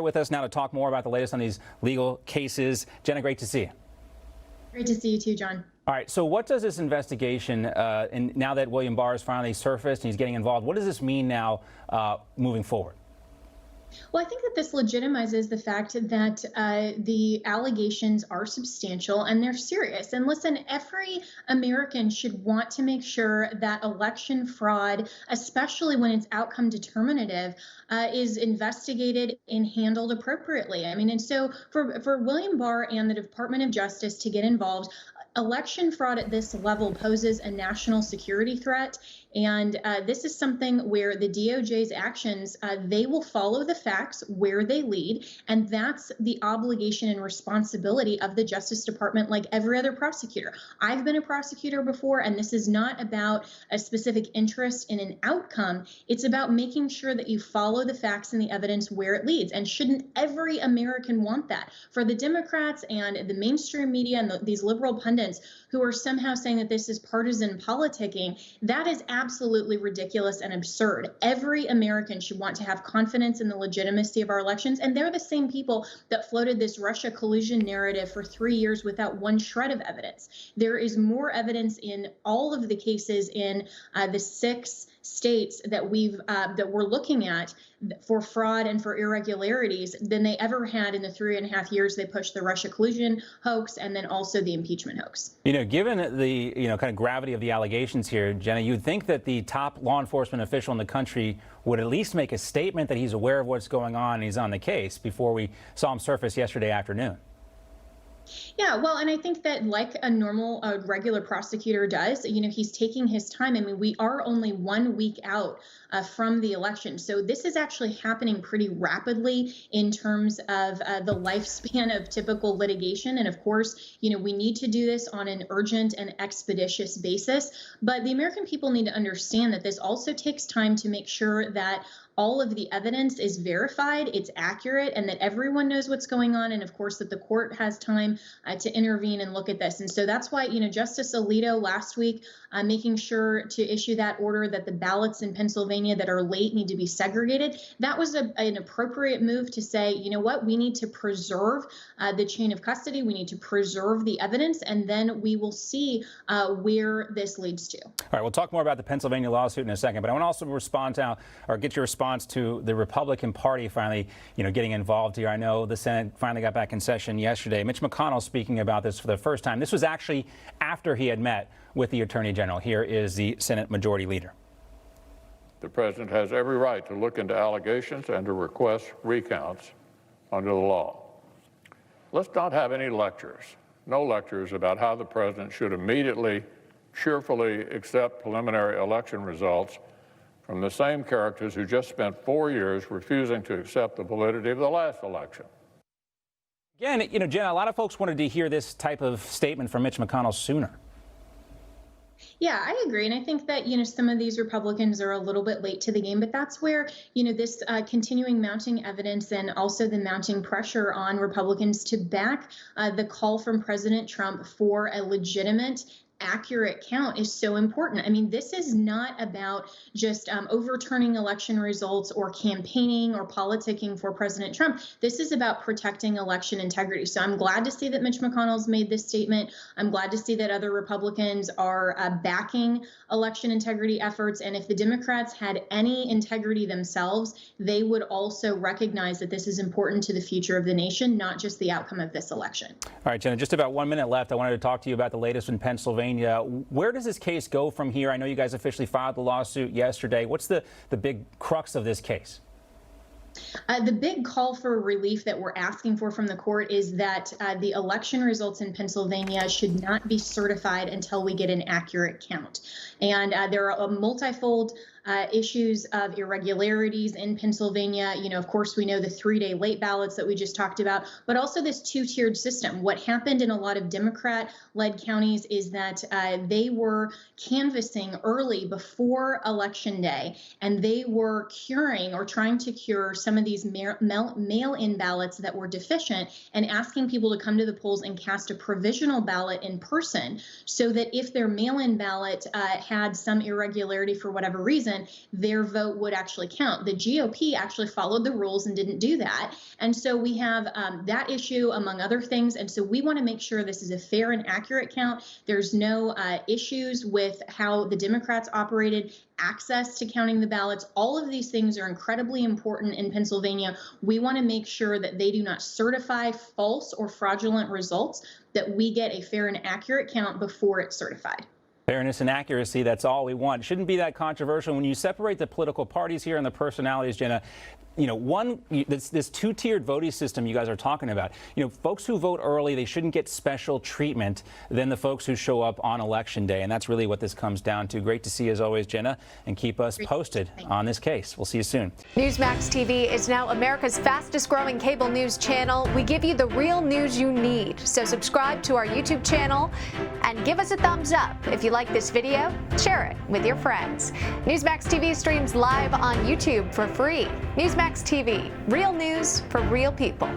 With us now to talk more about the latest on these legal cases. Jenna, great to see you. Great to see you too, John. All right, so what does this investigation, and now that William Barr has finally surfaced and he's getting involved, what does this mean now moving forward? Well, I think that this legitimizes the fact that the allegations are substantial and they're serious. And listen, every American should want to make sure that election fraud, especially when it's outcome determinative, is investigated and handled appropriately. I mean, and so for William Barr and the Department of Justice to get involved, election fraud at this level poses a national security threat. And this is something where the DOJ's actions, they will follow the facts where they lead. And that's the obligation and responsibility of the Justice Department, like every other prosecutor. I've been a prosecutor before, and this is not about a specific interest in an outcome. It's about making sure that you follow the facts and the evidence where it leads. And shouldn't every American want that? For the Democrats and the mainstream media and these liberal pundits who are somehow saying that this is partisan politicking, that is absolutely ridiculous and absurd. Every American should want to have confidence in the legitimacy of our elections, and they're the same people that floated this Russia collusion narrative for 3 years without one shred of evidence. There is more evidence in all of the cases in the 6 states that we're looking at for fraud and for irregularities than they ever had in the 3.5 years they pushed the Russia collusion hoax and then also the impeachment hoax. You know, given the kind of gravity of the allegations here, Jenna, you'd think that the top law enforcement official in the country would at least make a statement that he's aware of what's going on and he's on the case before we saw him surface yesterday afternoon. Yeah, well, and I think that like a normal, regular prosecutor does, he's taking his time. I mean, we are only 1 week out from the election. So this is actually happening pretty rapidly in terms of the lifespan of typical litigation. And of course, we need to do this on an urgent and expeditious basis. But the American people need to understand that this also takes time to make sure that all of the evidence is verified, it's accurate, and that everyone knows what's going on. And of course, that the court has time to intervene and look at this. And so that's why, Justice Alito last week making sure to issue that order that the ballots in Pennsylvania that are late need to be segregated. That was an appropriate move to say, you know what, we need to preserve the chain of custody. We need to preserve the evidence, and then we will see where this leads to. All right, we'll talk more about the Pennsylvania lawsuit in a second, but I want to also respond to, or get your response to the Republican Party finally, getting involved here. I know the Senate finally got back in session yesterday. Mitch McConnell speaking about this for the first time. This was actually after he had met with the Attorney General. Here is the Senate Majority Leader. The president has every right to look into allegations and to request recounts under the law. Let's not have any lectures, no lectures about how the president should immediately, cheerfully accept preliminary election results from the same characters who just spent 4 years refusing to accept the validity of the last election. Again, Jenna, a lot of folks wanted to hear this type of statement from Mitch McConnell sooner. Yeah, I agree. And I think that, some of these Republicans are a little bit late to the game, but that's where, this continuing mounting evidence and also the mounting pressure on Republicans to back the call from President Trump for a legitimate, accurate count is so important. I mean, this is not about just overturning election results or campaigning or politicking for President Trump. This is about protecting election integrity. So I'm glad to see that Mitch McConnell's made this statement. I'm glad to see that other Republicans are backing election integrity efforts. And if the Democrats had any integrity themselves, they would also recognize that this is important to the future of the nation, not just the outcome of this election. All right, Jenna, just about 1 minute left. I wanted to talk to you about the latest in Pennsylvania. Where does this case go from here? I know you guys officially filed the lawsuit yesterday. What's the big crux of this case? The big call for relief that we're asking for from the court is that the election results in Pennsylvania should not be certified until we get an accurate count. And there are a multifold issues of irregularities in Pennsylvania. Of course, we know the 3-day late ballots that we just talked about, but also this 2-tiered system. What happened in a lot of Democrat-led counties is that they were canvassing early before Election Day, and they were curing or trying to cure some of these mail-in ballots that were deficient and asking people to come to the polls and cast a provisional ballot in person so that if their mail-in ballot had some irregularity for whatever reason, person, their vote would actually count. The GOP actually followed the rules and didn't do that. And so we have that issue, among other things. And so we want to make sure this is a fair and accurate count. There's no issues with how the Democrats operated, access to counting the ballots. All of these things are incredibly important in Pennsylvania. We want to make sure that they do not certify false or fraudulent results, that we get a fair and accurate count before it's certified. Fairness and accuracy, that's all we want. Shouldn't be that controversial. When you separate the political parties here and the personalities, Jenna, you know, this two-tiered voting system you guys are talking about, you know, folks who vote early, they shouldn't get special treatment than the folks who show up on Election Day. And that's really what this comes down to. Great to see you as always, Jenna, and keep us posted on this case. We'll see you soon. Newsmax TV is now America's fastest growing cable news channel. We give you the real news you need. So subscribe to our YouTube channel and give us a thumbs up. If you like this video, share it with your friends. Newsmax TV streams live on YouTube for free. Newsmax TV, real news for real people.